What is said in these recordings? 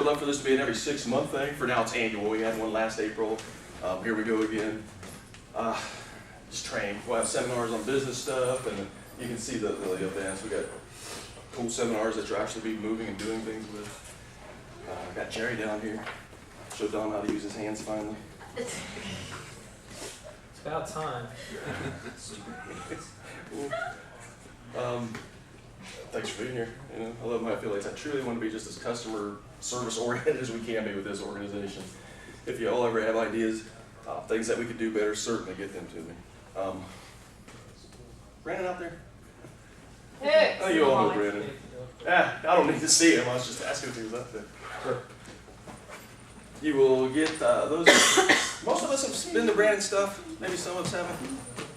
would love for this to be an every 6-month thing. For now, it's annual. We had one last April. Here we go again. Just train. We'll have seminars on business stuff, and you can see the events. We got cool seminars that you'll actually be moving and doing things with. Got Jerry down here. Show Don how to use his hands finally. It's about time. Thanks for being here. You know, I love my affiliates. I truly want to be just as customer service oriented as we can be with this organization. If you all ever have ideas, things that we could do better, certainly get them to me. Brandon out there? Hey! Oh, you all know Brandon. I don't need to see him. I was just asking if he was up there. Sure. You will get those. Most of us have been to Brandon stuff. Maybe some of us haven't.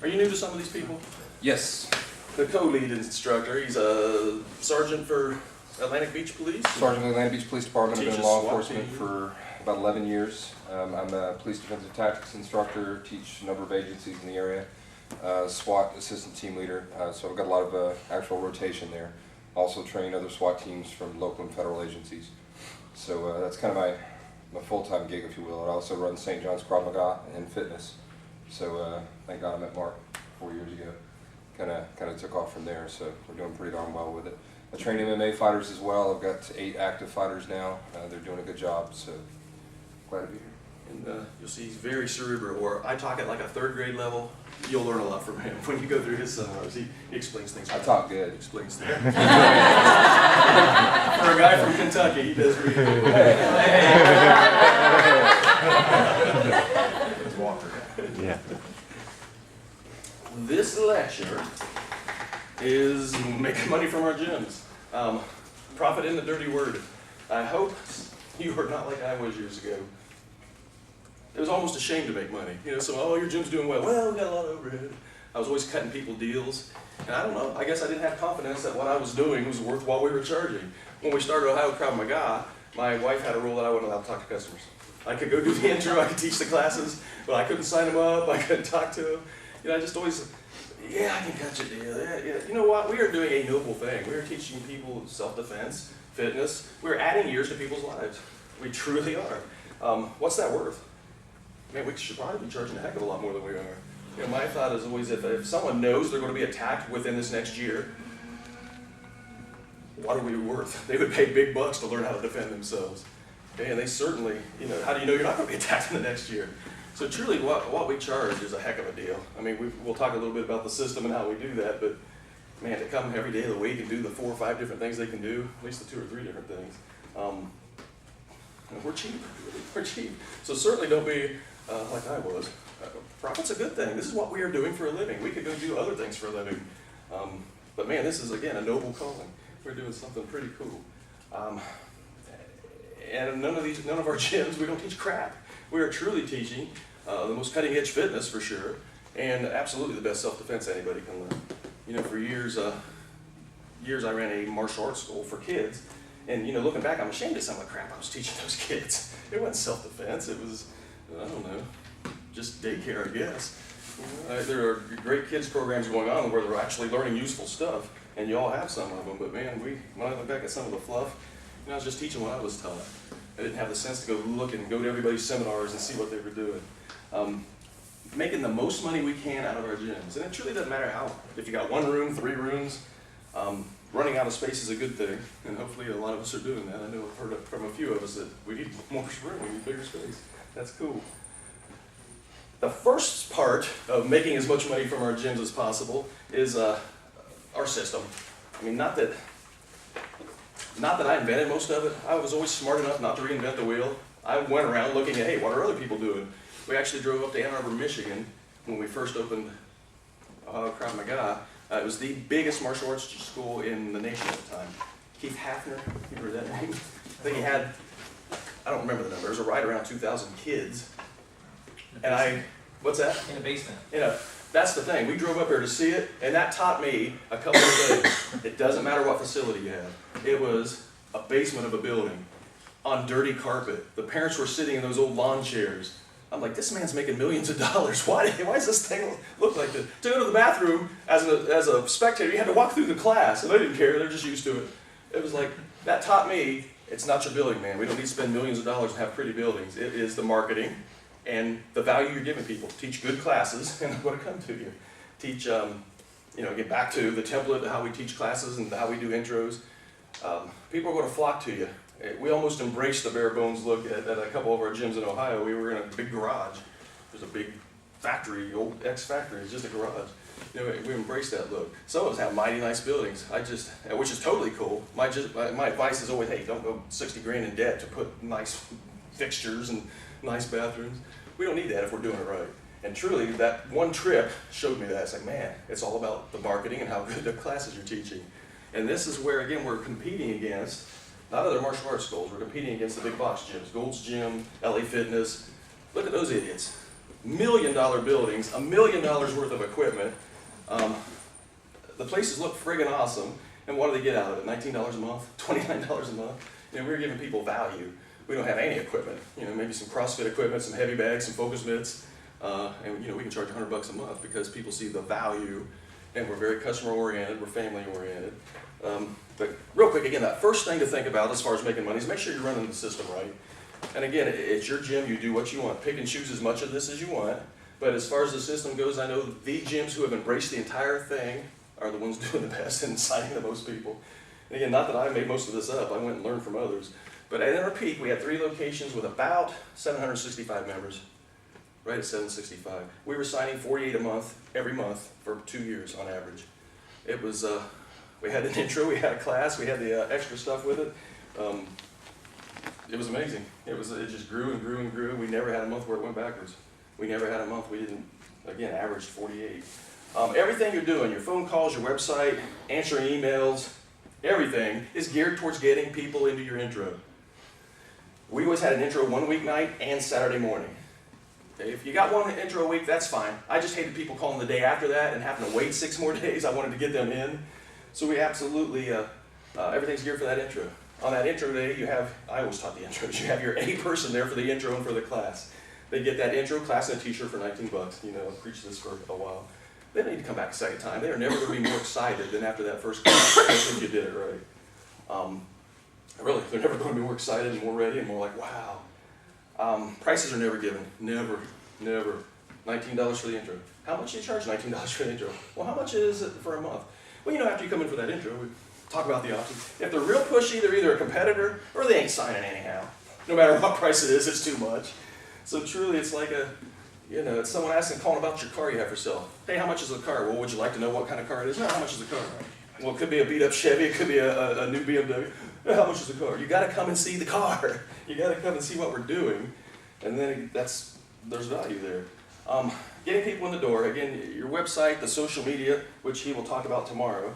Are you new to some of these people? Yes. The co-lead instructor. He's a sergeant for Atlantic Beach Police. Sergeant of the Atlantic Beach Police Department. I've been in law SWAT enforcement team. for about 11 years. I'm a police defensive tactics instructor, teach a number of agencies in the area. SWAT assistant team leader, so I've got a lot of actual rotation there. Also train other SWAT teams from local and federal agencies. So that's kind of my full-time gig, if you will. I also run St. John's Krav Maga and fitness. So thank God I met Mark 4 years ago. Kind of took off from there, so we're doing pretty darn well with it. I train MMA fighters as well. I've got 8 active fighters now. They're doing a good job, so glad to be here. And you'll see he's very cerebral, or I talk at like a 3rd grade level. You'll learn a lot from him when you go through his seminars. He explains things. I talk good. He explains things. For a guy from Kentucky, he does pretty good. It's Walker. Yeah. This lecture is making money from our gyms. Profit in the dirty word. I hope you are not like I was years ago. It was almost a shame to make money. You know, so, oh, your gym's doing well. Well, we got a lot of overhead. I was always cutting people deals. And I don't know, I guess I didn't have confidence that what I was doing was worth what we were charging. When we started Ohio Krav Maga, my wife had a rule that I wasn't allowed to talk to customers. I could go do the intro, I could teach the classes, but I couldn't sign them up, I couldn't talk to them. You know, I just always, yeah, I can cut your deal. Yeah. You know what? We are doing a noble thing. We are teaching people self-defense, fitness. We're adding years to people's lives. We truly are. What's that worth? Man, we should probably be charging a heck of a lot more than we are. You know, my thought is always if someone knows they're going to be attacked within this next year, what are we worth? They would pay big bucks to learn how to defend themselves. Okay, and they certainly, you know, how do you know you're not going to be attacked in the next year? So truly what we charge is a heck of a deal. I mean, we'll talk a little bit about the system and how we do that, but man, to come every day of the week and do the 4 or 5 different things they can do, at least the 2 or 3 different things, we're cheap. We're cheap. So certainly don't be like I was. Profit's a good thing. This is what we are doing for a living. We could go do other things for a living. But man, this is, again, a noble calling. We're doing something pretty cool. And none of our gyms, we don't teach crap. We are truly teaching the most cutting edge fitness for sure, and absolutely the best self-defense anybody can learn. You know, for years I ran a martial arts school for kids, and you know, looking back, I'm ashamed of some of the crap I was teaching those kids. It wasn't self-defense, it was, I don't know, just daycare, I guess. There are great kids programs going on where they're actually learning useful stuff, and you all have some of them, but man, when I look back at some of the fluff, you know, I was just teaching what I was taught. I didn't have the sense to go look and go to everybody's seminars and see what they were doing. Making the most money we can out of our gyms, and it truly doesn't matter how. If you got 1 room, 3 rooms, running out of space is a good thing, and hopefully a lot of us are doing that. I know I've heard from a few of us that we need more room, we need bigger space. That's cool. The first part of making as much money from our gyms as possible is our system. I mean, not that I invented most of it. I was always smart enough not to reinvent the wheel. I went around looking at, hey, what are other people doing? We actually drove up to Ann Arbor, Michigan when we first opened Ohio Krav Maga. It was the biggest martial arts school in the nation at the time. Keith Hafner, you heard that name? I think he had, I don't remember the number, it was right around 2,000 kids. And what's that? In a basement. You know, that's the thing. We drove up here to see it, and that taught me a couple of things. It doesn't matter what facility you have. It was a basement of a building on dirty carpet. The parents were sitting in those old lawn chairs. I'm like, this man's making millions of dollars. Why does this thing look like this? To go to the bathroom as a spectator, you had to walk through the class, and they didn't care. They're just used to it. It was like, that taught me It's not your building, man. We don't need to spend millions of dollars and have pretty buildings. It is the marketing and the value you're giving people. Teach good classes, and they're going to come to you. Teach, get back to the template of how we teach classes and how we do intros. People are going to flock to you. We almost embraced the bare bones look at a couple of our gyms in Ohio. We were in a big garage. There's a big factory, old ex-factory. It's just a garage. We embrace that look. Some of us have mighty nice buildings. Which is totally cool. My advice is always, hey, don't go 60 grand in debt to put nice fixtures and nice bathrooms. We don't need that if we're doing it right. And truly, that one trip showed me that. It's like, man, it's all about the marketing and how good the classes you're teaching. And this is where, again, we're competing against, not other martial arts schools, we're competing against the big box gyms, Gold's Gym, LA Fitness. Look at those idiots. $1 million buildings, $1 million worth of equipment. The places look friggin' awesome, and what do they get out of it? $19 a month, $29 a month? We're giving people value. We don't have any equipment. Maybe some CrossFit equipment, some heavy bags, some focus mitts, and we can charge $100 a month because people see the value, and we're very customer oriented, we're family oriented. But real quick, again, that first thing to think about as far as making money is make sure you're running the system right. And again, it's your gym, you do what you want. Pick and choose as much of this as you want. But as far as the system goes, I know the gyms who have embraced the entire thing are the ones doing the best and signing the most people. And again, not that I made most of this up, I went and learned from others. But at our peak, we had 3 locations with about 765 members, right at 765. We were signing 48 a month, every month, for 2 years on average. It was, we had an intro, we had a class, we had the extra stuff with it. It was amazing. It just grew and grew and grew. We never had a month where it went backwards. We never had a month we didn't, again, average 48. Everything you're doing, your phone calls, your website, answering emails, everything is geared towards getting people into your intro. We always had an intro one weeknight and Saturday morning. Okay, if you got one intro a week, that's fine. I just hated people calling the day after that and having to wait 6 more days. I wanted to get them in. So we absolutely, everything's geared for that intro. On that intro day, I always taught the intros, you have your A person there for the intro and for the class. They get that intro class and a t-shirt for $19. I've preached this for a while. They don't need to come back a second time. They are never going to be more excited than after that first class, if you did it right. Really, they're never going to be more excited and more ready and more like, wow. Prices are never given. Never. $19 for the intro. How much do you charge $19 for the intro? Well, how much is it for a month? Well, after you come in for that intro, we talk about the options. If they're real pushy, they're either a competitor or they ain't signing anyhow. No matter what price it is, it's too much. So truly, it's like it's someone asking, calling about your car you have for sale. Hey, how much is the car? Well, would you like to know what kind of car it is? No, how much is the car? Well, it could be a beat up Chevy, it could be a new BMW. How much is the car? You got to come and see the car. You got to come and see what we're doing, and then there's value there. Getting people in the door. Again, your website, the social media, which he will talk about tomorrow.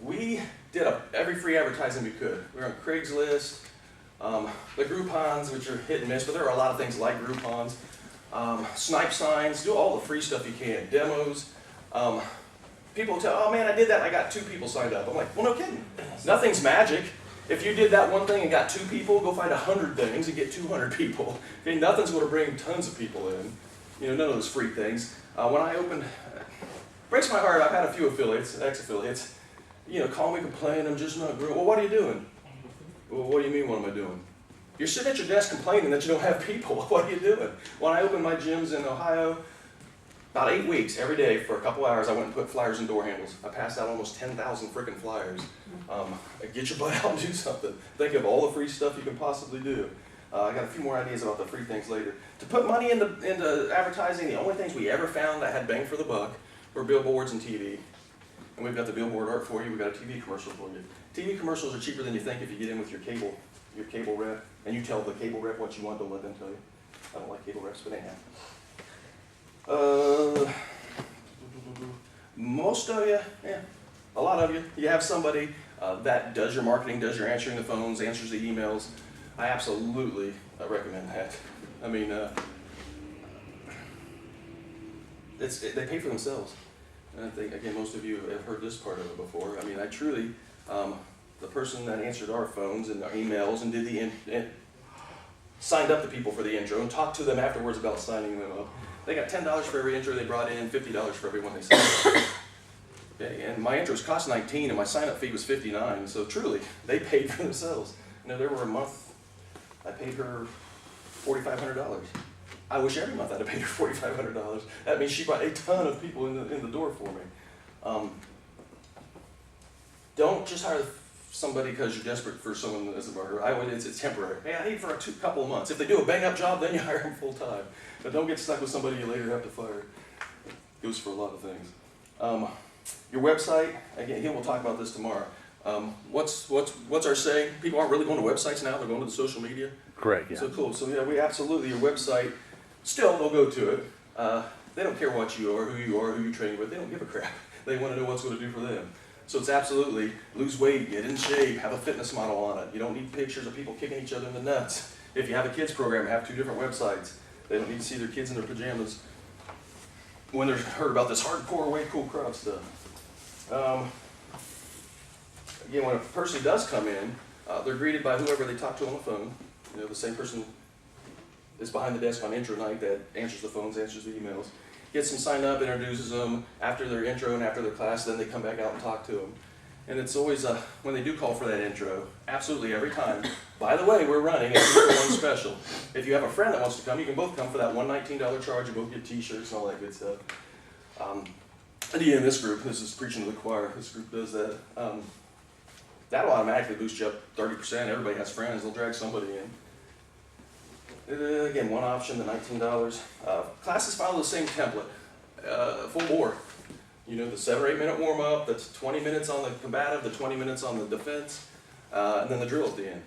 We did every free advertising we could. We were on Craigslist, the Groupons, which are hit and miss, but there are a lot of things like Groupons. Snipe signs, do all the free stuff you can. Demos. People tell, oh man, I did that and I got 2 people signed up. I'm like, well, no kidding. Nothing's magic. If you did that one thing and got 2 people, go find 100 things and get 200 people. Okay, nothing's going to bring tons of people in. None of those free things. When I opened, breaks my heart, I've had a few affiliates, ex-affiliates, call me, complain, I'm just not growing. Well, what are you doing? Well, what do you mean, what am I doing? You're sitting at your desk complaining that you don't have people. What are you doing? When I opened my gyms in Ohio, about 8 weeks, every day for a couple hours, I went and put flyers in door handles. I passed out almost 10,000 freaking flyers. Get your butt out and do something. Think of all the free stuff you can possibly do. I got a few more ideas about the free things later. To put money into advertising, the only things we ever found that had bang for the buck were billboards and TV. And we've got the billboard art for you. We've got a TV commercial for you. TV commercials are cheaper than you think if you get in with your cable rep, and you tell the cable rep what you want. Don't let them tell you. I don't like cable reps, but anyhow. Most of you, a lot of you have somebody that does your marketing, does your answering the phones, answers the emails. I absolutely recommend that. I mean, they pay for themselves. And I think, again, most of you have heard this part of it before. I mean, I truly, the person that answered our phones and our emails and did signed up the people for the intro and talked to them afterwards about signing them up. They got $10 for every intro they brought in, $50 for every one they signed up. Okay, and my intros cost 19 and my sign-up fee was 59, so truly, they paid for themselves. You know, there were a month, I paid her $4,500. I wish every month I'd have paid her $4,500. That means she brought a ton of people in the door for me. Don't just hire somebody because you're desperate for someone as a murderer. It's temporary. Hey, I need for a couple of months. If they do a bang-up job, then you hire them full-time. But don't get stuck with somebody you later have to fire. Goes for a lot of things. Your website, again, we'll talk about this tomorrow. What's our saying? People aren't really going to websites now, they're going to the social media. Correct, yeah. So cool, so yeah, we absolutely, your website, still they'll go to it. They don't care what you are, who you train with, they don't give a crap. They want to know what's going to do for them. So it's absolutely lose weight, get in shape, have a fitness model on it. You don't need pictures of people kicking each other in the nuts. If you have a kids program, have 2 different websites. They don't need to see their kids in their pajamas when they're heard about this hardcore way cool crowd stuff. Again, when a person does come in, they're greeted by whoever they talk to on the phone. You know, the same person is behind the desk on intro night that answers the phones, answers the emails. Gets them signed up, introduces them after their intro and after their class, then they come back out and talk to them. And it's always, when they do call for that intro, absolutely every time, by the way, we're running a 2-for-1 special. If you have a friend that wants to come, you can both come for that $119 charge, you both get t-shirts and all that good stuff. And again, this group, this is preaching to the choir, this group does that. That'll automatically boost you up 30%. Everybody has friends, they'll drag somebody in. Again, one option, the $19. Classes follow the same template, full bore. You know, the 7 or 8 minute warm up, the 20 minutes on the combative, the 20 minutes on the defense, and then the drill at the end.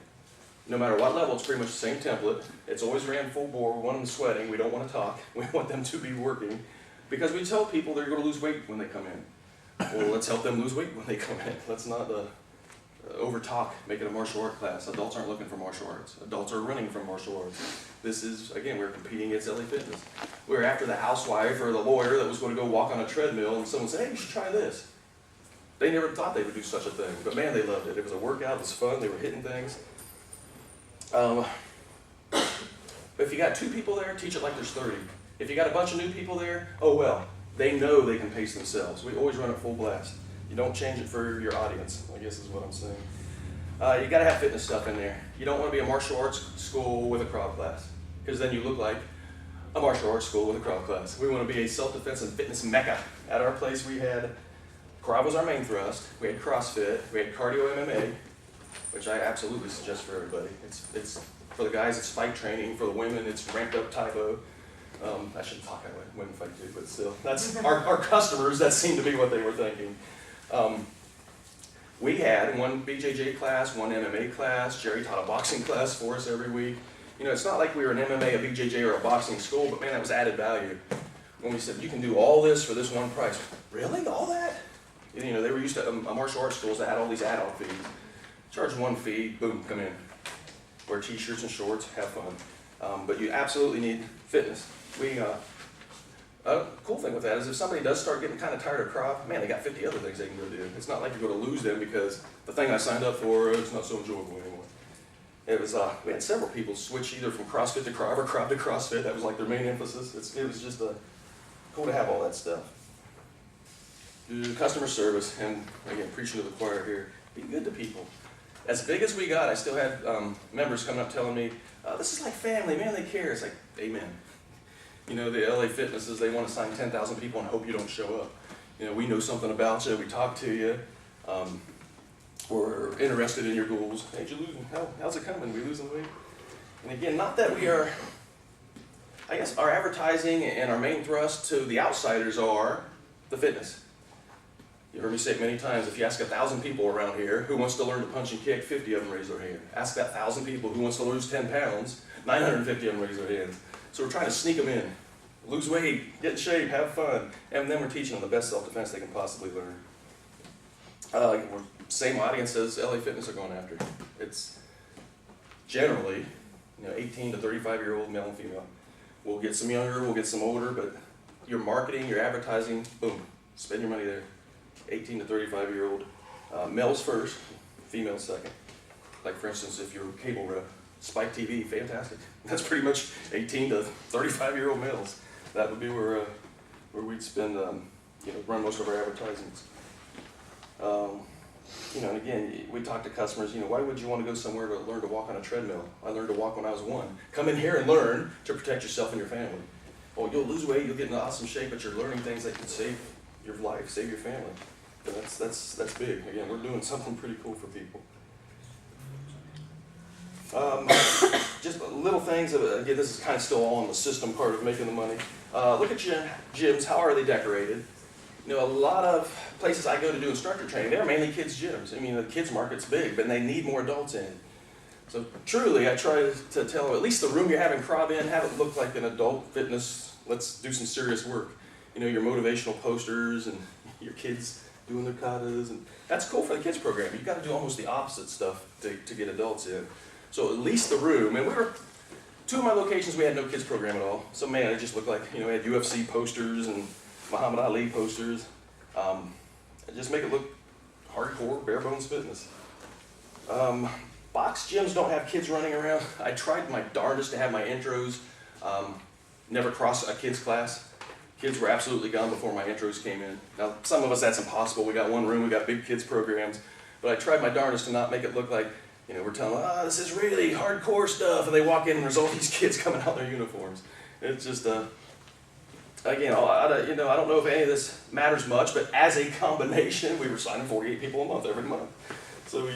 No matter what level, it's pretty much the same template. It's always ran full bore. We want them sweating. We don't want to talk. We want them to be working. Because we tell people they're going to lose weight when they come in. Well, let's help them lose weight when they come in. Let's not over talk, make it a martial art class. Adults aren't looking for martial arts. Adults are running from martial arts. This is, again, we're competing against LA Fitness. We're after the housewife or the lawyer that was going to go walk on a treadmill and someone said, hey, you should try this. They never thought they would do such a thing, but man, they loved it. It was a workout, it was fun, they were hitting things. If you got 2 people there, teach it like there's 30. If you got a bunch of new people there, oh well, they know they can pace themselves. We always run it full blast. You don't change it for your audience, I guess is what I'm saying. You gotta have fitness stuff in there. You don't wanna be a martial arts school with a crowd class, because then you look like a martial arts school with a crowd class. We wanna be a self-defense and fitness mecca. At our place we had, karate was our main thrust, we had CrossFit, we had cardio MMA, which I absolutely suggest for everybody. It's for the guys, it's fight training. For the women, it's ramped up Taibo. I shouldn't talk that way, women fight too, but still. That's our customers, that seemed to be what they were thinking. We had one BJJ class, one MMA class. Jerry taught a boxing class for us every week. You know, it's not like we were an MMA, a BJJ, or a boxing school, but man, that was added value. When we said, you can do all this for this one price. Really, all that? You know, they were used to martial arts schools that had all these add-on fees. Charge one fee, boom, come in. Wear t-shirts and shorts, have fun. But you absolutely need fitness. Cool thing with that is if somebody does start getting kind of tired of Krav, man, they got 50 other things they can go do. It's not like you're going to lose them because the thing I signed up for is not so enjoyable anymore. It was, we had several people switch either from CrossFit to Krav or Krav to CrossFit. That was like their main emphasis. It was just cool to have all that stuff. Customer service, and again, preaching to the choir here, be good to people. As big as we got, I still had members coming up telling me, this is like family, man, they care. It's like, amen. You know, the LA Fitnesses, they want to sign 10,000 people and hope you don't show up. You know, we know something about you, we talk to you, we're interested in your goals. Hey, you losing? How's it coming? We losing weight? And again, not that we are, I guess our advertising and our main thrust to the outsiders are the fitness. You heard me say it many times, if you ask 1,000 people around here who wants to learn to punch and kick, 50 of them raise their hand. Ask that 1,000 people who wants to lose 10 pounds, 950 of them raise their hands. So we're trying to sneak them in. Lose weight, get in shape, have fun, and then we're teaching them the best self-defense they can possibly learn. Same audience as LA Fitness are going after. It's generally, 18 to 35-year-old male and female. We'll get some younger, we'll get some older, but your marketing, your advertising, boom, spend your money there. 18 to 35-year-old, males first, females second. Like for instance, if you're a cable rep, Spike TV, fantastic. That's pretty much 18 to 35-year-old males. That would be where we'd spend, run most of our advertisements. You know, and again, we talk to customers, you know, why would you want to go somewhere to learn to walk on a treadmill? I learned to walk when I was 1. Come in here and learn to protect yourself and your family. Well, you'll lose weight, you'll get in awesome shape, but you're learning things that can save your life, save your family. And that's big. Again, we're doing something pretty cool for people. Just little things, again, this is kind of still all on the system part of making the money. Look at gyms, how are they decorated? You know, a lot of places I go to do instructor training, they're mainly kids' gyms. I mean, the kids' market's big, but they need more adults in. So truly, I try to tell them, at least the room you're having crop in, have it look like an adult fitness, let's do some serious work. You know, your motivational posters and your kids doing their katas, and that's cool for the kids program. You've got to do almost the opposite stuff to get adults in. So at least the room, and 2 of my locations we had no kids program at all. So man, it just looked like, you know, we had UFC posters and Muhammad Ali posters. Just make it look hardcore, bare bones fitness. Box gyms don't have kids running around. I tried my darndest to have my intros never cross a kids class. Kids were absolutely gone before my intros came in. Now, some of us, that's impossible. We got one room, we got big kids programs, but I tried my darndest to not make it look like, you know, we're telling them, this is really hardcore stuff, and they walk in and there's all these kids coming out in their uniforms. It's just, again, I don't know if any of this matters much, but as a combination, we were signing 48 people a month every month. So we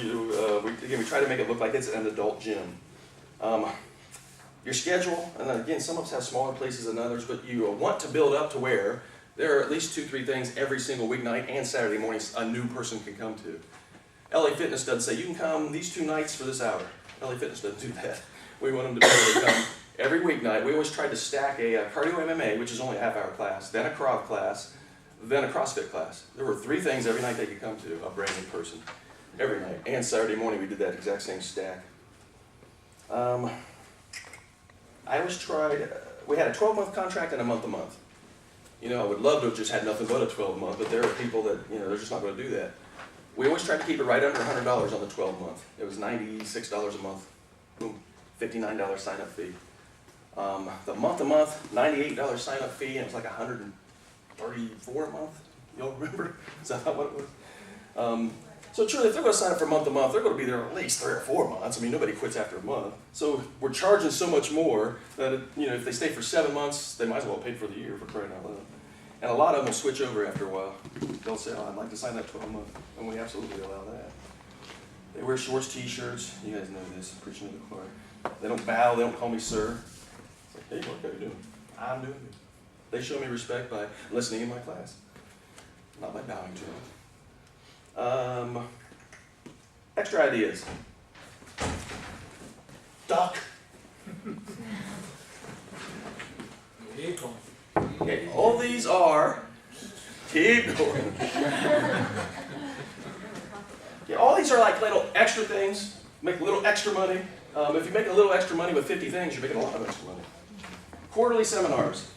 try to make it look like it's an adult gym. Your schedule, and then again, some of us have smaller places than others, but you want to build up to where there are at least 2-3 things every single weeknight and Saturday morning a new person can come to. LA Fitness doesn't say, you can come these 2 nights for this hour. LA Fitness doesn't do that. We want them to be able to come every weeknight. We always tried to stack a cardio MMA, which is only a half-hour class, then a Krav class, then a CrossFit class. There were 3 things every night they could come to, a brand new person, every night. And Saturday morning we did that exact same stack. I always tried, we had a 12-month contract and a month-to-month. You know, I would love to have just had nothing but a 12-month, but there are people that, you know, they're just not going to do that. We always tried to keep it right under $100 on the 12-month. It was $96 a month. Boom, $59 sign-up fee. The month-to-month, $98 sign-up fee, and it was like $134 a month. Y'all remember? Is that not what it was? So truly, if they're going to sign up for month-to-month, they're going to be there at least 3 or 4 months. I mean, nobody quits after a month. So we're charging so much more that, you know, if they stay for 7 months, they might as well pay for the year, for crying out loud. And a lot of them will switch over after a while. They'll say, I'd like to sign that 12-month, and we absolutely allow that. They wear shorts, t-shirts. You guys know this, preaching to the choir. They don't bow, they don't call me sir. It's like, hey, what are you doing? I'm doing it. They show me respect by listening in my class, not by bowing to them. Extra ideas. Duck. Okay, all these are, keep going. Yeah, all these are like little extra things, make a little extra money. If you make a little extra money with 50 things, you're making a lot of extra money. Quarterly seminars.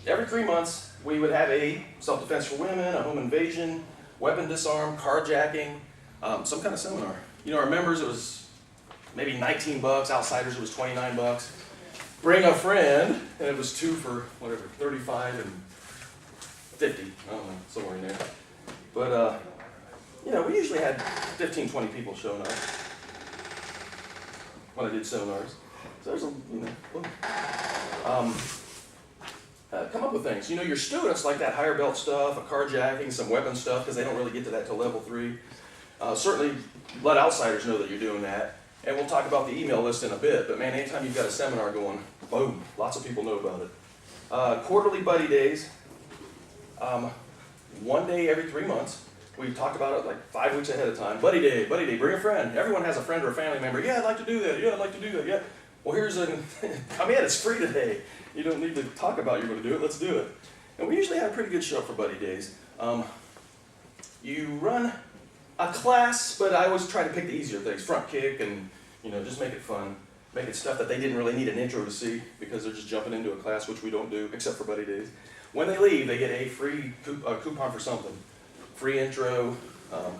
Every 3 months, we would have a self-defense for women, a home invasion, weapon disarm, carjacking, some kind of seminar. You know, our members, it was maybe $19, outsiders, it was $29. Bring a friend, and it was 2 for, whatever, 35 and 50, I don't know, somewhere in there. But, you know, we usually had 15, 20 people showing up when I did seminars. So there's a, you know, come up with things. You know, your students like that higher belt stuff, a carjacking, some weapon stuff, because they don't really get to that till level 3. Certainly let outsiders know that you're doing that. And we'll talk about the email list in a bit, but man, anytime you've got a seminar going, boom, lots of people know about it. Quarterly buddy days, 1 day every 3 months. We talk about it like 5 weeks ahead of time. Buddy day, bring a friend. Everyone has a friend or a family member. Yeah, I'd like to do that. Yeah, I'd like to do that. Yeah. Well, here's a, come in, it's free today. You don't need to talk about you're going to do it, let's do it. And we usually have a pretty good show for buddy days. You run a class, but I always try to pick the easier things, front kick, and you know, just make it fun. Make it stuff that they didn't really need an intro to see because they're just jumping into a class, which we don't do, except for buddy days. When they leave, they get a free coupon for something. Free intro, and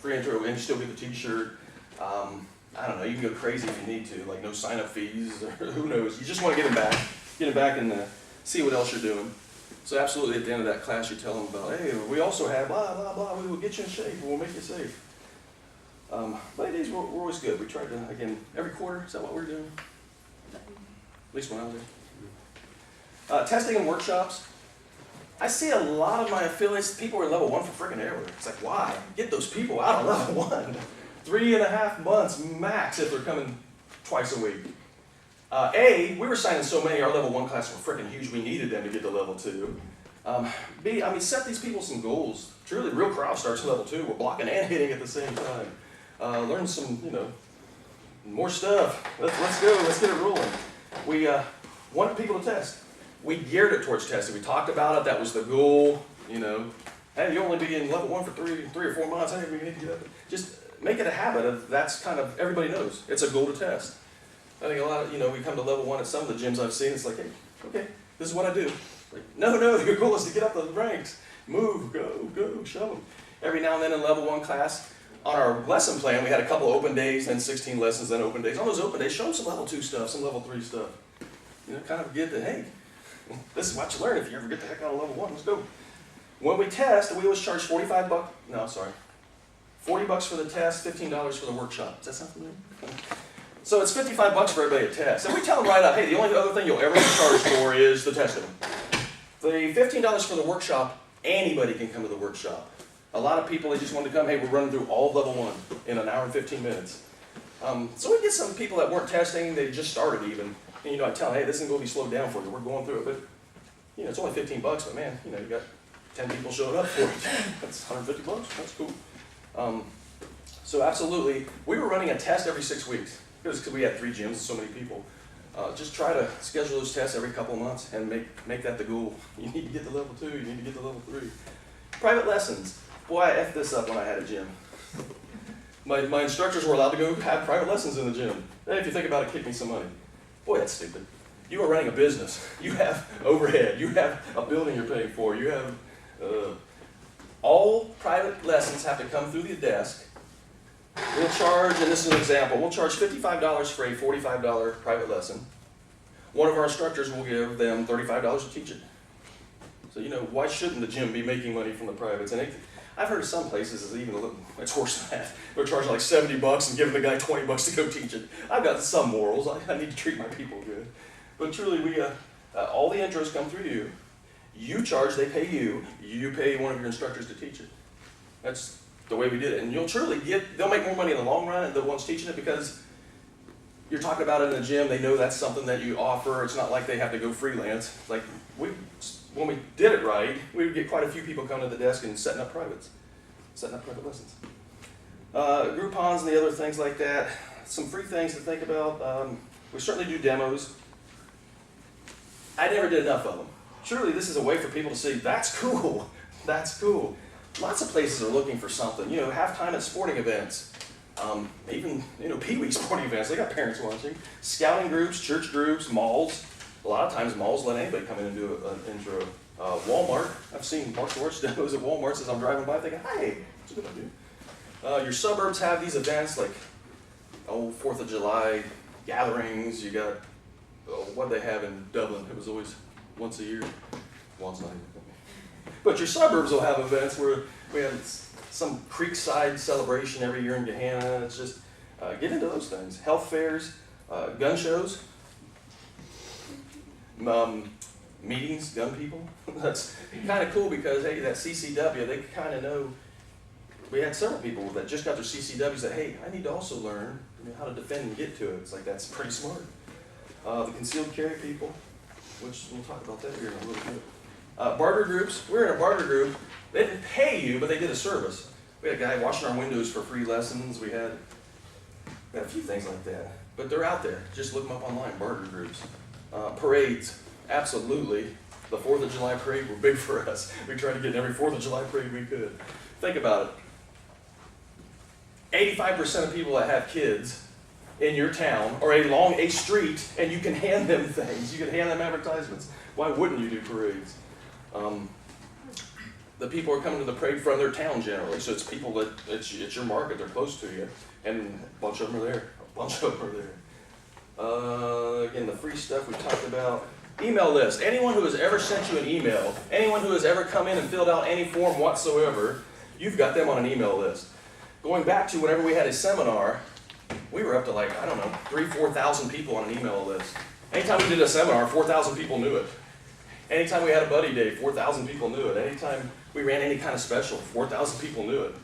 you still get the t-shirt. I don't know, you can go crazy if you need to, like no sign-up fees, or who knows. You just want to get them back and see what else you're doing. So absolutely at the end of that class, you tell them about, hey, we also have blah, blah, blah, we will get you in shape, we'll make you safe. But these were always good. We tried to, again, every quarter, is that what we're doing? At least when I was there. Testing and workshops. I see a lot of my affiliates, people are level 1 for freaking ever. It's like, why? Get those people out of level 1. 3.5 months max if they're coming twice a week. We were signing so many, our level 1 class were freaking huge, we needed them to get to level 2. B, set these people some goals. Truly, real crowd starts at level 2. We're blocking and hitting at the same time. Learn some, more stuff. Let's go, let's get it rolling. We wanted people to test. We geared it towards testing. We talked about it, that was the goal, Hey, you only be in level 1 for three or 4 months, hey, we need to get up. Just make it a habit of, that's kind of, everybody knows, it's a goal to test. I think a lot of, we come to level 1 at some of the gyms I've seen, it's like, hey, okay, this is what I do. Like, no, your goal is to get up the ranks. Move, go, show them. Every now and then in level 1 class, on our lesson plan, we had a couple open days, then 16 lessons, then open days. On those open days, show them some level 2 stuff, some level 3 stuff. Kind of get the, hey, this is what you learn if you ever get the heck out of level 1, let's go. When we test, we always charge $40 for the test, $15 for the workshop. Does that sound familiar? So it's $55 for everybody to test. And we tell them right up, hey, the only other thing you'll ever get charged for is the testing. The $15 for the workshop, anybody can come to the workshop. A lot of people, they just want to come, hey, we're running through all of level 1 in an hour and 15 minutes. So we get some people that weren't testing, they just started even. And I tell them, hey, this isn't going to be slowed down for you, we're going through it. But, it's only $15, but man, you got 10 people showing up for it. That's $150, that's cool. So absolutely, we were running a test every 6 weeks. Because we had 3 gyms and so many people. Just try to schedule those tests every couple of months and make that the goal. You need to get to level 2, you need to get to level 3. Private lessons. Boy, I effed this up when I had a gym. My instructors were allowed to go have private lessons in the gym. Hey, if you think about it, kick me some money. Boy, that's stupid. You are running a business. You have overhead. You have a building you're paying for. You have all private lessons have to come through the desk. We'll charge, and this is an example, we'll charge $55 for a $45 private lesson. One of our instructors will give them $35 to teach it. So, why shouldn't the gym be making money from the privates? And I've heard of some places it's even a little, it's worse than that. They're charging like $70 and giving the guy $20 to go teach it. I've got some morals. I need to treat my people good. But truly, we all the intros come through you. You charge, they pay you. You pay one of your instructors to teach it. That's the way we did it. And you'll truly they'll make more money in the long run and the ones teaching it because you're talking about it in the gym, they know that's something that you offer. It's not like they have to go freelance. Like when we did it right, we would get quite a few people coming to the desk and setting up private lessons. Groupons and the other things like that. Some free things to think about. We certainly do demos. I never did enough of them. Surely this is a way for people to say, that's cool, that's cool. Lots of places are looking for something, halftime at sporting events, even, Pee-wee sporting events, they got parents watching, scouting groups, church groups, malls. A lot of times malls let anybody come in and do an intro. Walmart, I've seen martial arts demos at Walmart as I'm driving by thinking, hey, that's a good idea. Your suburbs have these events like, 4th of July gatherings, you got, what they have in Dublin, it was always once a year. Well, it's not even. But your suburbs will have events where we have some creekside celebration every year in Gahanna. It's just, get into those things. Health fairs, gun shows, meetings, gun people. That's kind of cool because, hey, that CCW, they kind of know. We had several people that just got their CCWs that, hey, I need to also learn how to defend and get to it. It's like, that's pretty smart. The concealed carry people, which we'll talk about that here in a little bit. Barter groups, we're in a barter group. They didn't pay you, but they did a service. We had a guy washing our windows for free lessons. We had a few things like that. But they're out there. Just look them up online, barter groups. Parades, absolutely. The 4th of July parade were big for us. We tried to get in every 4th of July parade we could. Think about it. 85% of people that have kids in your town are along a street and you can hand them things. You can hand them advertisements. Why wouldn't you do parades? The people are coming to the parade from their town generally, so it's people that, it's your market, they're close to you, and a bunch of them are there, Again, the free stuff we talked about. email list. Anyone who has ever sent you an email, anyone who has ever come in and filled out any form whatsoever, you've got them on an email list. Going back to whenever we had a seminar, we were up to like, I don't know, 3,000 to 4,000 people on an email list. Anytime we did a seminar, 4,000 people knew it. Anytime we had a buddy day, 4,000 people knew it. Anytime we ran any kind of special, 4,000 people knew it.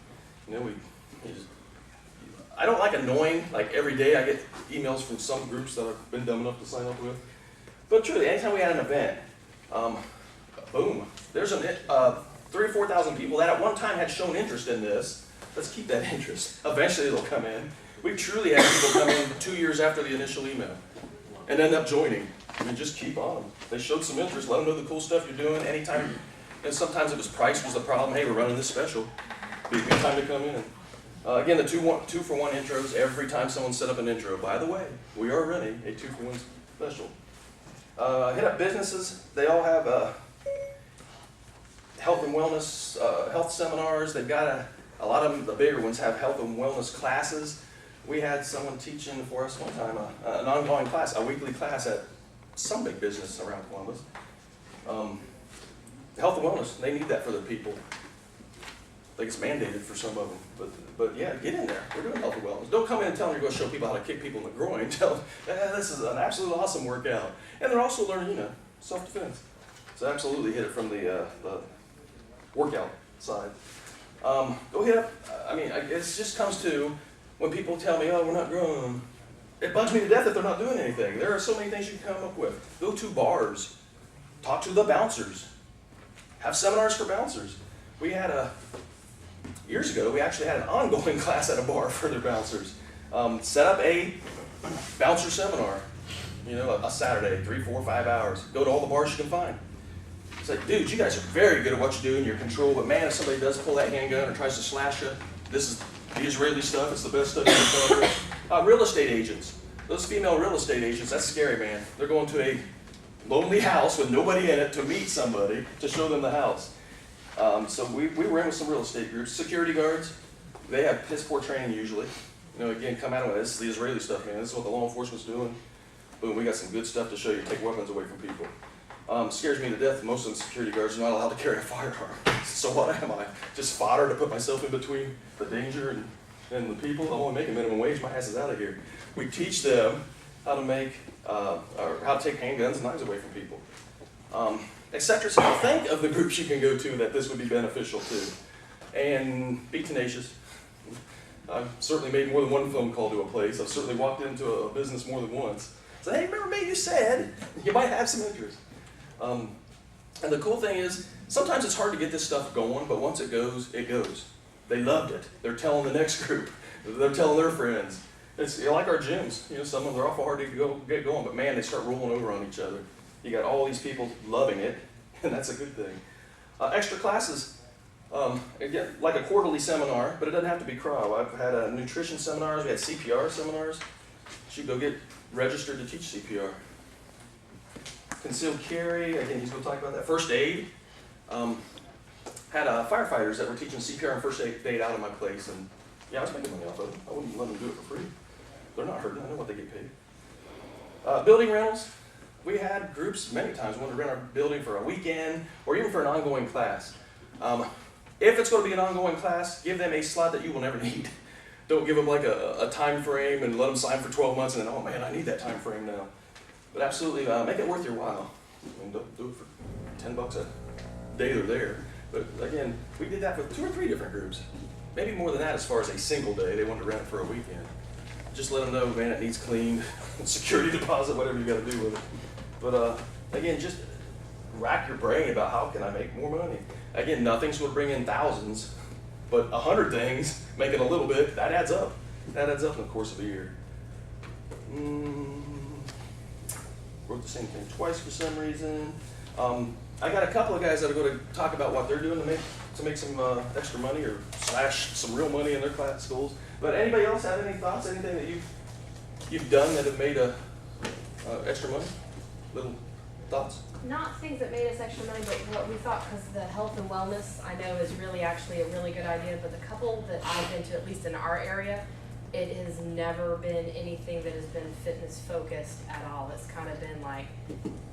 You know, I don't like annoying, like every day I get emails from some groups that I've been dumb enough to sign up with. But truly, anytime we had an event, boom, there's 3,000 or 4,000 people that at one time had shown interest in this. Let's keep that interest. Eventually they'll come in. We've truly had people come in 2 years after the initial email and end up joining. I mean, just keep on them. They showed some interest, let them know the cool stuff you're doing anytime. And sometimes it was price was the problem. Hey, we're running this special. Be a good time to come in. Again, the two for one intros, every time someone set up an intro. By the way, we are running a 2-for-1 special. Hit up businesses. They all have health and wellness, health seminars. They've got a lot of them, the bigger ones, have health and wellness classes. We had someone teaching for us one time an ongoing class, a weekly class at some big business around Columbus. Health and wellness, they need that for their people. I think it's mandated for some of them, but yeah, get in there. We're doing health and wellness. Don't come in and tell them you're going to show people how to kick people in the groin. Tell them, this is an absolute awesome workout. And they're also learning, self-defense. So absolutely hit it from the workout side. Go hit up, it just comes to when people tell me, oh, we're not growing. It bugs me to death that they're not doing anything. There are so many things you can come up with. Go to bars. Talk to the bouncers. Have seminars for bouncers. We had years ago, we actually had an ongoing class at a bar for their bouncers. Set up a bouncer seminar, a Saturday, 3, 4, 5 hours. Go to all the bars you can find. It's like, dude, you guys are very good at what you do in your control, but man, if somebody does pull that handgun or tries to slash you, this is the Israeli stuff. It's the best stuff you can cover. Real estate agents. Those female real estate agents, that's scary, man. They're going to a lonely house with nobody in it to meet somebody to show them the house. So we were in with some real estate groups. Security guards, they have piss poor training usually. Again, come at them with this is the Israeli stuff, man. This is what the law enforcement's doing. Boom, we got some good stuff to show you. Take weapons away from people. Scares me to death. Most of the security guards are not allowed to carry a firearm. So what am I? Just fodder to put myself in between the danger and the people? I want to make a minimum wage. My ass is out of here. We teach them how to make, or how to take handguns and knives away from people. Etc. So think of the groups you can go to that this would be beneficial to. And be tenacious. I've certainly made more than one phone call to a place. I've certainly walked into a business more than once. So, hey, remember me? You said you might have some interest. And the cool thing is, sometimes it's hard to get this stuff going, but once it goes, it goes. They loved it. They're telling the next group. They're telling their friends. It's like our gyms. Some of them are awful hard to get going, but man, they start rolling over on each other. You got all these people loving it, and that's a good thing. Extra classes, again, like a quarterly seminar, but it doesn't have to be CROW. I've had nutrition seminars, we had CPR seminars. You should go get registered to teach CPR. Concealed carry, again, he's going to talk about that. First aid. Had firefighters that were teaching CPR and first aid out of my place, and yeah, I was making money off of them. I wouldn't let them do it for free. They're not hurting, I know what they get paid. Building rentals. We had groups many times wanted to rent our building for a weekend or even for an ongoing class. If it's going to be an ongoing class, give them a slot that you will never need. Don't give them like a time frame and let them sign for 12 months and then, oh man, I need that time frame now. But absolutely, make it worth your while. Don't do it for $10 a day they're there. But again, we did that with 2 or 3 different groups. Maybe more than that as far as a single day. They wanted to rent it for a weekend. Just let them know, man, it needs cleaned, security deposit, whatever you got to do with it. But again, just rack your brain about how can I make more money. Again, nothing's going to bring in thousands, but 100 things, making a little bit, that adds up. That adds up in the course of a year. Wrote the same thing twice for some reason. I got a couple of guys that are going to talk about what they're doing to make some extra money or slash some real money in their class schools. But anybody else have any thoughts? Anything that you've done that have made extra money? Little thoughts? Not things that made us extra money, but what we thought, because the health and wellness, I know is really actually a really good idea, but the couple that I've been to, at least in our area, it has never been anything that has been fitness focused at all. It's kind of been like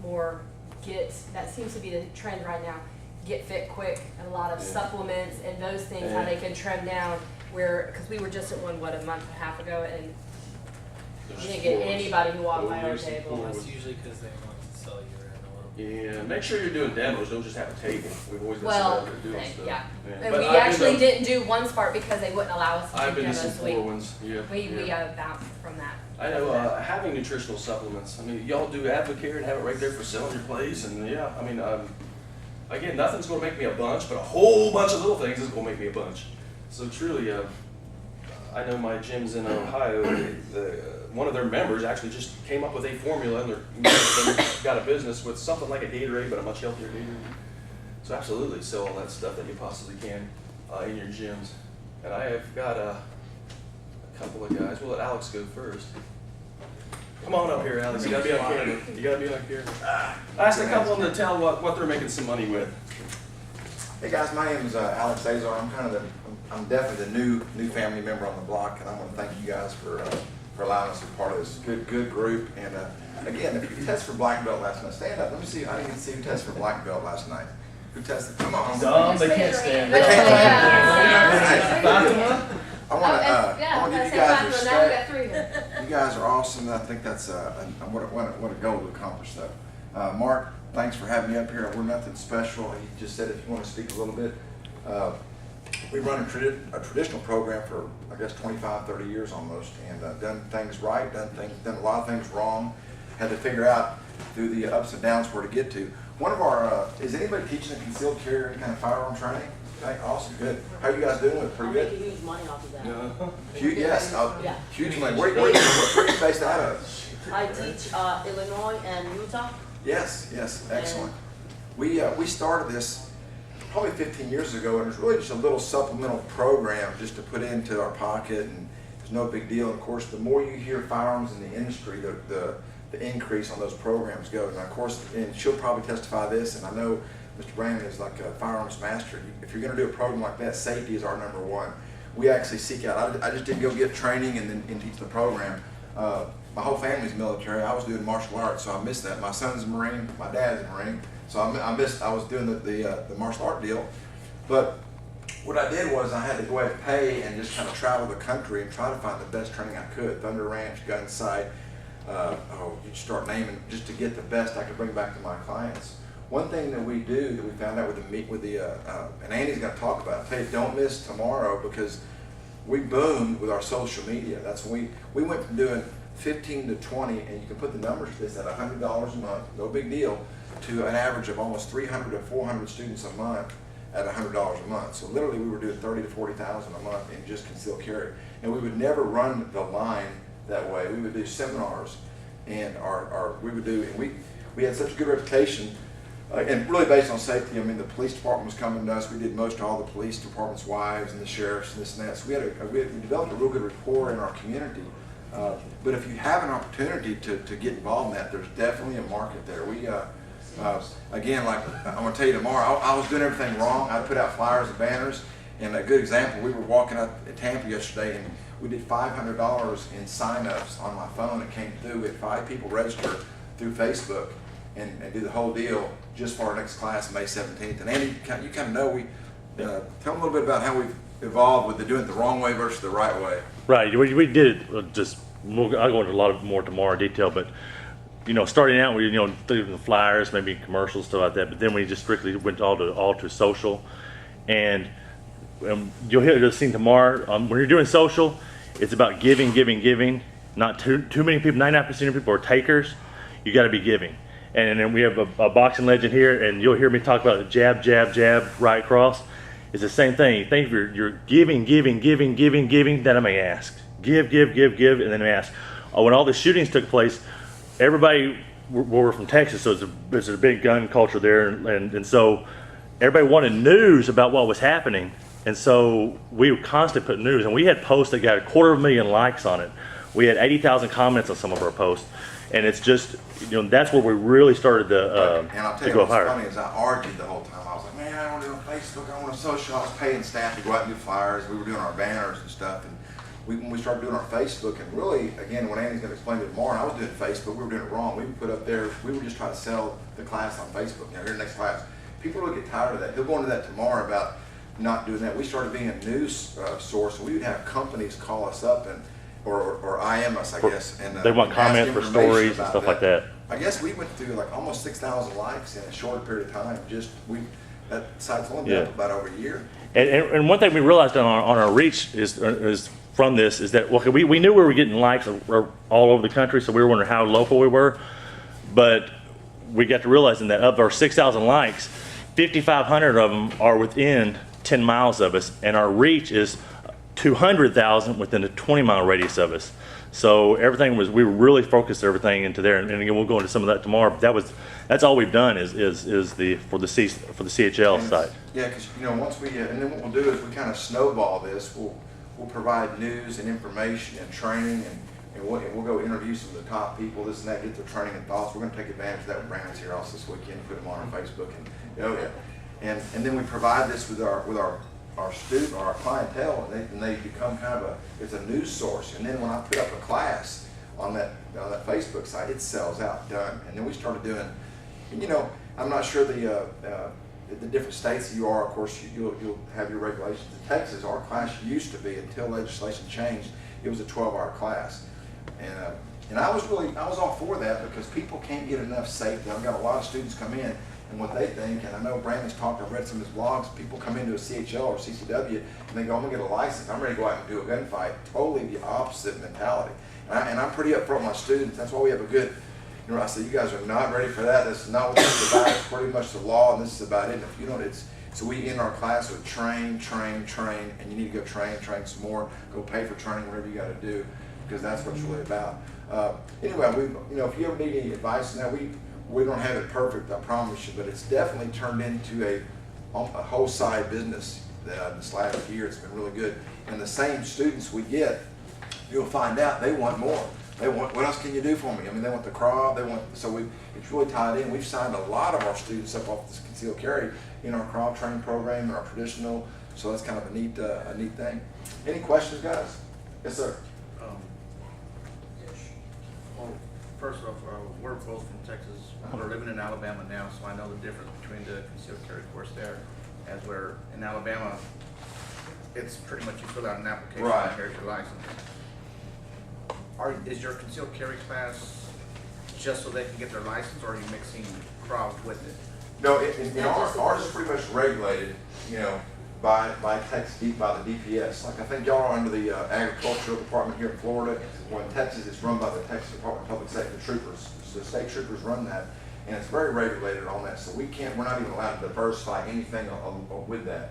more that seems to be the trend right now, get fit quick, and a lot of supplements and those things, how they can trim down, because we were just at one, a month and a half ago, and we didn't get anybody who walked by our table. That's usually because they want to sell you around a little bit. Yeah, make sure you're doing demos, don't just have a table. We've always got Well, somebody doing stuff. yeah. And But we I actually do didn't do one sport because they wouldn't allow us to I've do been to demos. some poor ones, yeah. We yeah. bounced from that. I know, having nutritional supplements, I mean, y'all do Advocare and have it right there for selling your place, and yeah, I mean, again, nothing's gonna make me a bunch, but a whole bunch of little things is gonna make me a bunch. So truly, I know my gyms in Ohio, one of their members actually just came up with a formula, and they're got a business with something like a Gatorade, but a much healthier Gatorade. So absolutely sell all that stuff that you possibly can in your gyms. And I have got a couple of guys. We'll let Alex go first. Come on up here, Alex. You gotta be on camera. You gotta be on camera. I asked a couple of them to tell what they're making some money with. Hey guys, my name is Alex Azar. I'm definitely the new family member on the block, and I want to thank you guys for allowing us to be part of this good group. And again, if you test for black belt last night, stand up. Let me see. I didn't even see who tested for black belt last night. Who tested? Come on. Dumb, they can't stand They it. can't Yeah. I want to give you guys respect. Three. You guys are awesome. I think that's what a goal to accomplish, though. Mark, thanks for having me up here. We're nothing special. He just said if you want to speak a little bit. We run a traditional program for, I guess, 25, 30 years almost, and done things right, done a lot of things wrong. Had to figure out through the ups and downs where to get to. One of our, is anybody teaching a concealed carry, any kind of firearm training? Okay, awesome, good. How are you guys doing with it? Pretty I'm good? making huge money off of that. Huge, yes, Yeah. huge money. Where are you based out of? I teach Illinois and Utah. Yes, excellent. We started this probably 15 years ago, and it was really just a little supplemental program just to put into our pocket, and it's no big deal. And of course, the more you hear firearms in the industry, the increase on those programs go. And of course, and she'll probably testify this, and I know Mr. Brandon is like a firearms master. If you're going to do a program like that, safety is our number one. We actually seek out. I just didn't go get training and teach the program. My whole family's military. I was doing martial arts, so I missed that. My son's a Marine. My dad's a Marine. So I was doing the martial art deal. But what I did was I had to go ahead and pay and just kind of travel the country and try to find the best training I could. Thunder Ranch, Gun Sight, you start naming, just to get the best I could bring back to my clients. One thing that we do that we found out and Andy's going to talk about it, hey, don't miss tomorrow, because we boomed with our social media. That's when we went from doing 15 to 20, and you can put the numbers to this at $100 a month, no big deal, to an average of almost 300 to 400 students a month at $100 a month. So literally we were doing 30 to 40,000 a month in just concealed carry. And we would never run the line that way. We would do seminars, and we had such a good reputation, and really based on safety. I mean, the police department was coming to us. We did most of all the police department's wives and the sheriffs and this and that. So we developed a real good rapport in our community. But if you have an opportunity to get involved in that, there's definitely a market there. Again, like I'm going to tell you tomorrow, I was doing everything wrong. I put out flyers and banners, and a good example, we were walking out at Tampa yesterday, and we did $500 in sign-ups on my phone. It came through. We had 5 people register through Facebook and do the whole deal just for our next class, May 17th. And Andy, you kind of know, tell them a little bit about how we've evolved with doing it the wrong way versus the right way. Right, we did it I'll go into a lot more tomorrow detail, but starting out, we through the flyers, maybe commercials, stuff like that. But then we just strictly went all to social, and you'll hear the scene tomorrow. When you're doing social, it's about giving. Not too many people. 99% of people are takers. You got to be giving. And then we have a boxing legend here, and you'll hear me talk about jab, right across. It's the same thing. You think if you're giving, then I may ask. Give, and then I ask. When all the shootings took place, everybody, we're from Texas, so there's a big gun culture there, and so everybody wanted news about what was happening, and so we would constantly put news, and we had posts that got 250,000 likes on it. We had 80,000 comments on some of our posts, and it's just, that's where we really started And I'll tell to you go what's higher. funny is I argued the whole time. I was like, man, I want to do on Facebook, I want to social. I was paying staff to go out and do flyers. We were doing our banners and stuff. And when we started doing our Facebook, and really, again, when Andy's gonna explain it tomorrow, and I was doing Facebook, we were doing it wrong. We would put up there, we would just try to sell the class on Facebook, you know, here next class. People will get tired of that. He'll go into that tomorrow about not doing that. We started being a news source. We would have companies call us up and, or IM us, I guess. And They want and ask comments for information stories and about stuff like that. I guess we went through like almost 6,000 likes in a short period of time. That site's only been up about over a year. And one thing we realized on our reach is from this is that we knew we were getting likes all over the country, so we were wondering how local we were, but we got to realizing that of our 6,000 likes, 5,500 of them are within 10 miles of us, and our reach is 200,000 within a 20-mile radius of us. So everything we really focused everything into there, and again we'll go into some of that tomorrow. But that's all we've done is for the CHL site. Yeah, because once we and then what we'll do is we kind of snowball this. We'll provide news and information and training, and we'll go interview some of the top people, this and that, get their training and thoughts. We're going to take advantage of that with Brandon's here also this weekend, put them on our Facebook, and then we provide this with our student or our clientele, and they become kind of it's a news source. And then when I put up a class on that Facebook site, it sells out, done. And then we started doing, and I'm not sure the different states that you are, of course, you'll have your regulations. In Texas, our class used to be, until legislation changed, it was a 12-hour class. And I was all for that because people can't get enough safety. I've got a lot of students come in, and what they think, and I know Brandon's talked, I've read some of his blogs, people come into a CHL or CCW, and they go, I'm gonna get a license, I'm ready to go out and do a gunfight. Totally the opposite mentality. And I'm pretty upfront with my students. That's why we have a good, I say, you guys are not ready for that. That's not what this is about. It's pretty much the law, and this is about it. And if you know, so we end our class with train, and you need to go train some more, go pay for training, whatever you gotta do, because that's what it's really about. Anyway, if you ever need any advice, now we don't have it perfect, I promise you, but it's definitely turned into a whole side business this last year. It's been really good. And the same students we get, you'll find out they want more. They want, what else can you do for me? I mean, they want the CRAW, it's really tied in. We've signed a lot of our students up off this concealed carry in our CRAW training program and our traditional, so that's kind of a neat thing. Any questions, guys? Yes, sir. Well, first off, we're both from Texas. We're living in Alabama now, so I know the difference between the concealed carry course there, as we're in Alabama, it's pretty much you fill out an application Right. and here's your license. Is your concealed carry class just so they can get their license, or are you mixing CRAW with it? No, ours is pretty much regulated, by Texas, by the DPS. Like I think y'all are under the agricultural department here in Florida. Well, in Texas, it's run by the Texas Department of Public Safety troopers. So the state troopers run that, and it's very regulated on that. So we're not even allowed to diversify anything with that.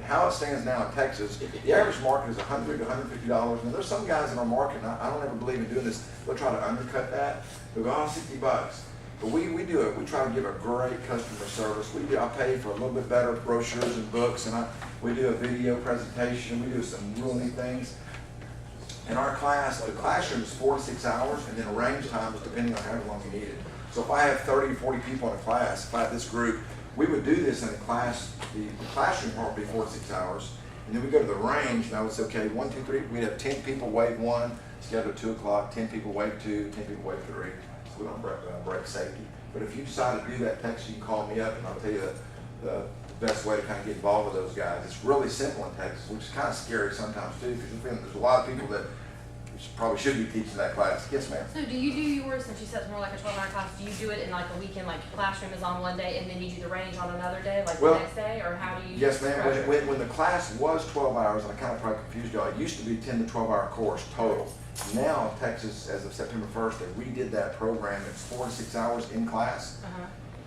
How it stands now in Texas, the average market is $100 to $150. Now there's some guys in our market, and I don't ever believe in doing this, they'll try to undercut that. They'll go, $60. But we do it. We try to give a great customer service. I pay for a little bit better brochures and books, and we do a video presentation. We do some real neat things. In our class, the classroom is 4 to 6 hours, and then range time is depending on how long you need it. So if I have 30 or 40 people in a class, if I have this group, we would do this in a class. The classroom part would be 4 to 6 hours, and then we go to the range, and I would say, okay, 1, 2, 3. We'd have 10 people wave 1, scheduled at 2 o'clock. 10 people wave 2, 10 people wave 3. We don't break safety. But if you decide to do that, Texas, you can call me up and I'll tell you the best way to kind of get involved with those guys. It's really simple in Texas, which is kind of scary sometimes too, because there's a lot of people that probably should be teaching that class. Yes, ma'am. So do you do yours, since you said it's more like a 12-hour class, do you do it in like a weekend, like classroom is on one day and then you do the range on another day, like the next day, or how do you? Yes, ma'am. structure it? When the class was 12 hours, and I kind of probably confused y'all, it used to be 10 to 12-hour course total. Now in Texas, as of September 1st, they redid that program. It's 4 to 6 hours in class.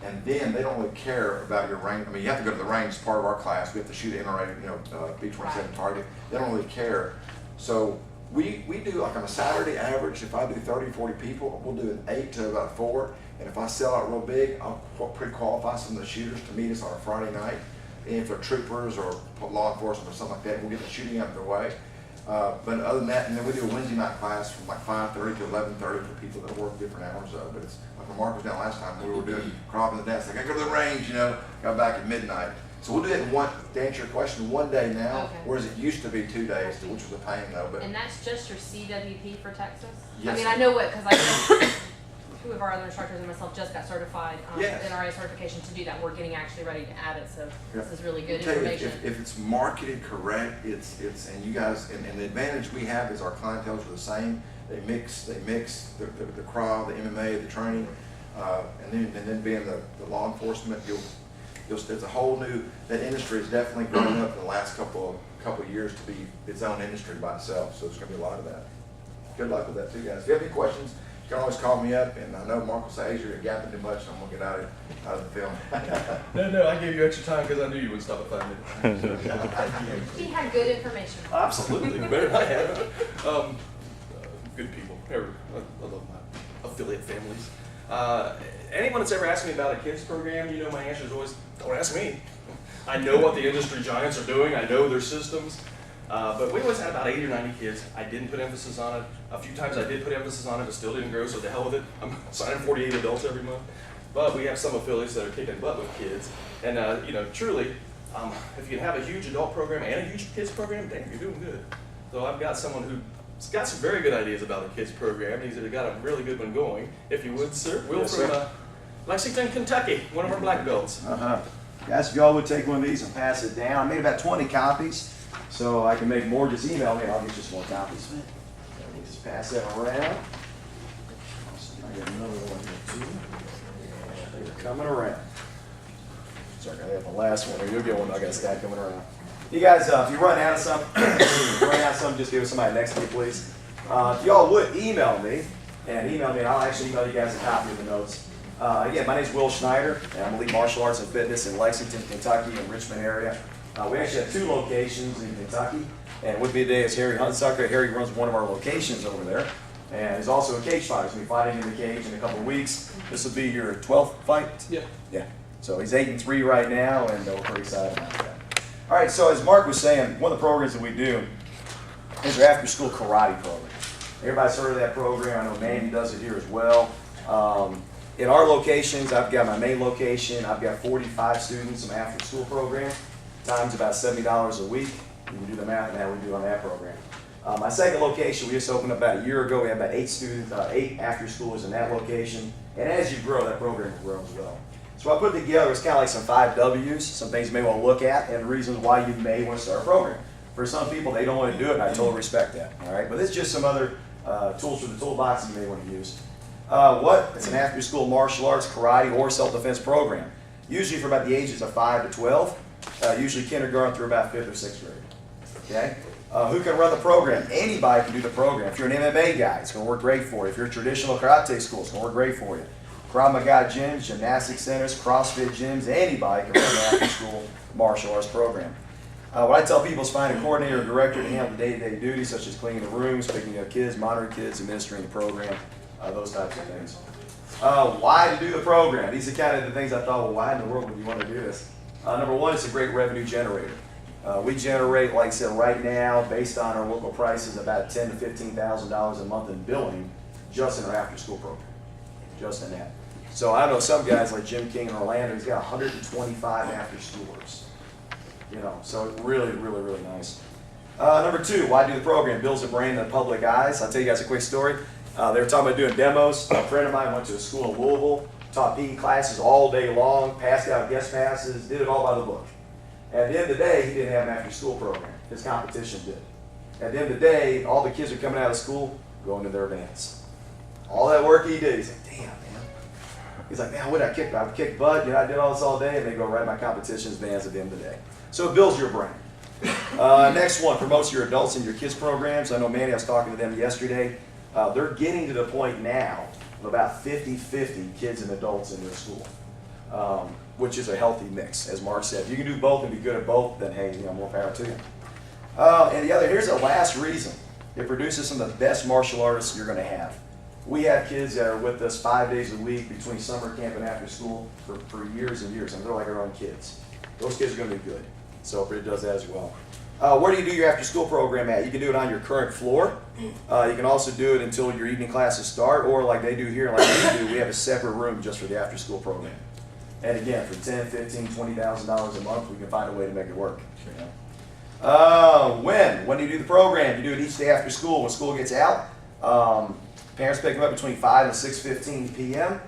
And then they don't really care about your range. I mean, you have to go to the range as part of our class. We have to shoot an NRA, B-27 target. They don't really care. So we do, like on a Saturday average, if I do 30, 40 people, we'll do an 8 to about 4. And if I sell out real big, I'll pre-qualify some of the shooters to meet us on a Friday night. And if they're troopers or law enforcement or something like that, we'll get the shooting out of their way. But other than that, and then we do a Wednesday night class from like 5:30 to 11:30 for people that work different hours. But it's like when Mark was down last time, we were doing crop in the dance. Like I go to the range, got back at midnight. So we'll do that in one, to answer your question, one day now, Okay. whereas it used to be 2 days, which was a pain though, but. And that's just your CWP for Texas? I Yes. mean, I know what, because I know two of our other instructors and myself just got certified, Yes. NRA certification to do that. We're getting actually ready to add it, so this is really good I'll tell you, information. If it's marketed correct, it's, and you guys, and the advantage we have is our clientels are the same. They mix the crowd, the MMA, the training, and then being the law enforcement, there's a whole new, that industry has definitely grown up in the last couple of years to be its own industry by itself, so there's gonna be a lot of that. Good luck with that too, guys. If you have any questions, you can always call me up, and I know Mark will say, hey, you're gapping too much, so I'm gonna get out of the film. No, I gave you extra time because I knew you would stop at 5 minutes. He had good information. Absolutely, better than I have. Good people. I love my affiliate families. Anyone that's ever asked me about a kids program, you know my answer is always, don't ask me. I know what the industry giants are doing. I know their systems. But we always had about 80 or 90 kids. I didn't put emphasis on it. A few times I did put emphasis on it, but still didn't grow, so the hell with it. I'm signing 48 adults every month. But we have some affiliates that are kicking butt with kids. And truly, if you can have a huge adult program and a huge kids program, damn, you're doing good. So I've got someone who's got some very good ideas about the kids program. He's got a really good one going. If you would, sir. Will Yes, from sir. Lexington, Kentucky, one of our black belts. Guys, if y'all would take one of these and pass it down, I made about 20 copies, so I can make more. Just email me and I'll get you some more copies. So we just pass that around. I got another one here too. And they're coming around. Sorry, I have the last one. Or you'll get one. I got a stack coming around. You guys, if you run out of something, just give it somebody next to you, please. If y'all would email me, I'll actually email you guys a copy of the notes. Again, my name is Will Schneider, and I'm a lead martial arts and fitness in Lexington, Kentucky, and Richmond area. We actually have 2 locations in Kentucky, and with me today is Harry Hunsucker. Harry runs one of our locations over there, and he's also a cage fighter. He's going to be fighting in the cage in a couple of weeks. This will be your 12th fight? Yeah. Yeah. So he's 8-3 right now, and we're pretty excited about that. All right, so as Mark was saying, one of the programs that we do is our after-school karate program. Everybody's heard of that program. I know Mandy does it here as well. In our locations, I've got my main location. I've got 45 students in my after-school program. Times about $70 a week. You can do the math on how we do on that program. My second location, we just opened up about a year ago. We have about 8 students, 8 after-schoolers in that location. And as you grow, that program will grow as well. So what I put together is kind of like some 5 W's, some things you may want to look at, and reasons why you may want to start a program. For some people, they don't want to do it, and I totally respect that. All right, but it's just some other tools for the toolbox you may want to use. It's an after-school martial arts, karate, or self-defense program. Usually for about the ages of 5 to 12. Usually kindergarten through about 5th or 6th grade. Okay? Who can run the program? Anybody can do the program. If you're an MMA guy, it's going to work great for you. If you're a traditional karate school, it's going to work great for you. Krav Maga gyms, gymnastic centers, CrossFit gyms, anybody can run an after-school martial arts program. What I tell people is find a coordinator or director to handle the day-to-day duties, such as cleaning the rooms, picking up kids, monitoring kids, administering the program, those types of things. Why to do the program? These are kind of the things I thought, well, why in the world would you want to do this? Number one, it's a great revenue generator. We generate, like I said, right now, based on our local prices, about $10,000 to $15,000 a month in billing just in our after-school program, just in that. So I know some guys like Jim King in Orlando, he's got 125 after-schoolers. So really, really, really nice. Number two, why do the program? Builds a brand in the public eyes. I'll tell you guys a quick story. They were talking about doing demos. A friend of mine went to a school in Louisville, taught PE classes all day long, passed out guest passes, did it all by the book. At the end of the day, he didn't have an after-school program. His competition did. At the end of the day, all the kids are coming out of school, going to their events. All that work he did, he's like, damn, man. He's like, man, what did I kick? I kicked butt, I did all this all day, and they go right my competitions bands at the end of the day. So it builds your brand. Next one, promotes your adults and your kids programs. I know Manny, I was talking to them yesterday. They're getting to the point now of about 50-50 kids and adults in their school, which is a healthy mix, as Mark said. If you can do both and be good at both, then hey, more power to you. And here's the last reason. It produces some of the best martial artists you're going to have. We have kids that are with us 5 days a week between summer camp and after school for years and years, and they're like our own kids. Those kids are going to be good. So it does that as well. Where do you do your after-school program at? You can do it on your current floor. You can also do it until your evening classes start, or like they do here, like we do, we have a separate room just for the after-school program. And again, for $10, $15, $20,000 a month, we can find a way to make it work. You know? When do you do the program? You do it each day after school. When school gets out, parents pick them up between 5 and 6:15 p.m.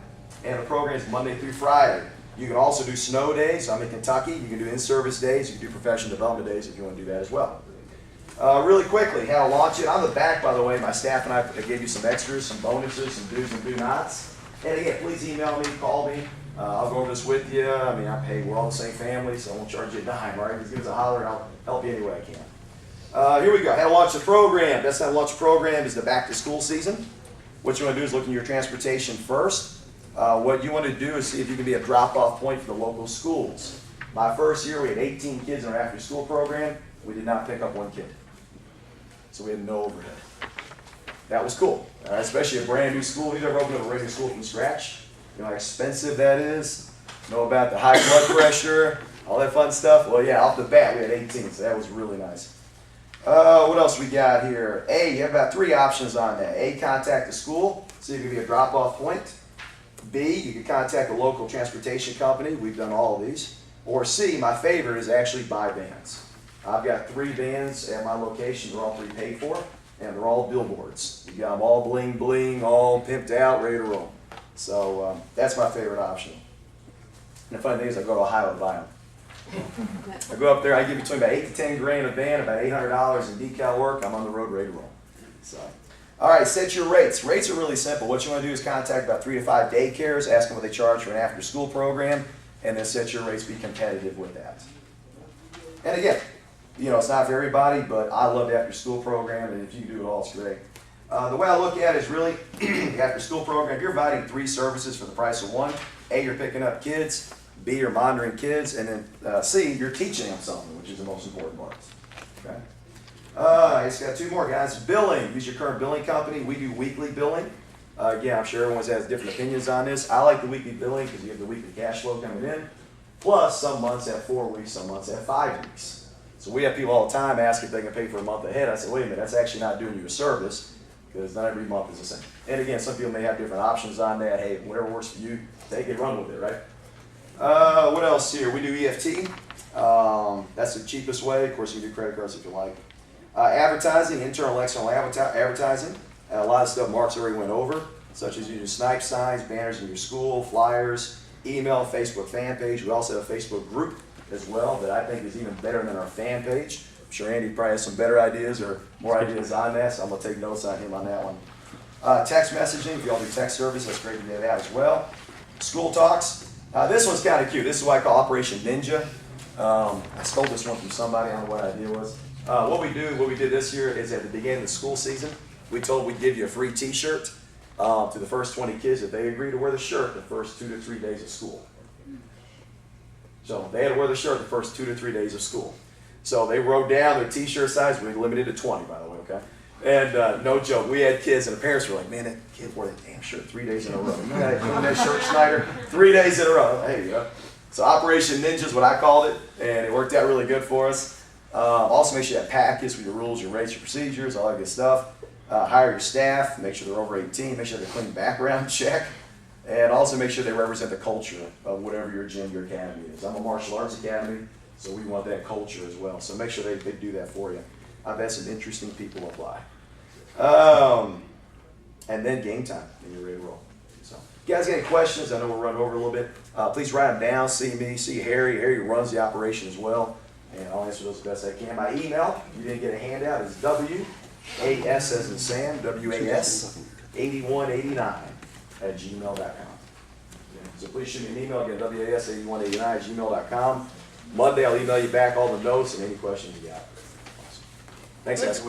And the program is Monday through Friday. You can also do snow days. I'm in Kentucky. You can do in-service days. You can do professional development days if you want to do that as well. Really quickly, how to launch it. On the back, by the way, my staff and I gave you some extras, some bonuses, some do's and do nots. And again, please email me, call me. I'll go over this with you. I mean, we're all the same family, so I won't charge you a dime, right? Just give us a holler and I'll help you any way I can. Here we go. How to launch the program. Best time to launch a program is the back to school season. What you want to do is look at your transportation first. What you want to do is see if you can be a drop-off point for the local schools. My first year, we had 18 kids in our after-school program. We did not pick up one kid. So we had no overhead. That was cool, especially a brand new school. You've ever opened up a regular school from scratch? You know how expensive that is? Know about the high blood pressure, all that fun stuff? Well, yeah, off the bat, we had 18, so that was really nice. What else we got here? A, you have about 3 options on that. A, contact the school, see if you can be a drop-off point. B, you can contact a local transportation company. We've done all of these. Or C, my favorite is actually buy vans. I've got 3 vans at my location. They're all 3 paid for, and they're all billboards. You got them all bling bling, all pimped out, ready to roll. So that's my favorite option. And the funny thing is I go to Ohio to buy them. I go up there, I give between about 8 to 10 grand a van, about $800 in decal work. I'm on the road ready to roll. So, all right, set your rates. Rates are really simple. What you want to do is contact about 3 to 5 daycares, ask them what they charge for an after-school program, and then set your rates, be competitive with that. And again, you know, it's not for everybody, but I love the after-school program, and if you can do it all, it's great. The way I look at it is really the after-school program. If you're providing 3 services for the price of 1, A, you're picking up kids, B, you're monitoring kids, and then C, you're teaching them something, which is the most important part. Okay. I just got 2 more, guys. Billing. Use your current billing company. We do weekly billing. Again, I'm sure everyone has different opinions on this. I like the weekly billing because you have the weekly cash flow coming in. Plus, some months have 4 weeks, some months have 5 weeks. So we have people all the time ask if they can pay for a month ahead. I say, wait a minute, that's actually not doing you a service because not every month is the same. And again, some people may have different options on that. Hey, whatever works for you, take it, run with it, right? What else here? We do EFT. That's the cheapest way. Of course, you can do credit cards if you like. Advertising, internal, external advertising. A lot of stuff Mark's already went over, such as using snipe signs, banners in your school, flyers, email, Facebook fan page. We also have a Facebook group as well that I think is even better than our fan page. I'm sure Andy probably has some better ideas or more ideas on that, so I'm going to take notes on him on that one. Text messaging, if you all do text service, that's great to do that as well. School talks. This one's kind of cute. This is what I call Operation Ninja. I stole this one from somebody. I don't know what idea it was. What we did this year is at the beginning of the school season, we told we'd give you a free t-shirt to the first 20 kids if they agreed to wear the shirt the first 2 to 3 days of school. So they had to wear the shirt the first 2 to 3 days of school. So they wrote down their t-shirt size. We limited to 20, by the way, okay? And no joke, we had kids and the parents were like, man, that kid wore that damn shirt 3 days in a row. Remember that shirt, Schneider? 3 days in a row. There you go. So Operation Ninja is what I called it, and it worked out really good for us. Also make sure you have packets with your rules, your rates, your procedures, all that good stuff. Hire your staff, make sure they're over 18, make sure they have a clean background check, and also make sure they represent the culture of whatever your gym, your academy is. I'm a martial arts academy, so we want that culture as well. So make sure they do that for you. I've had some interesting people apply. And then game time, and you're ready to roll. So, if you guys got any questions? I know we're running over a little bit. Please write them down. See me, see Harry. Harry runs the operation as well, and I'll answer those the best I can. My email, you didn't get a handout, is WAS as in Sam, WAS 8189 at gmail.com. So please shoot me an email again, WAS 8189 at gmail.com. Monday I'll email you back all the notes and any questions you got. Awesome. Thanks, guys.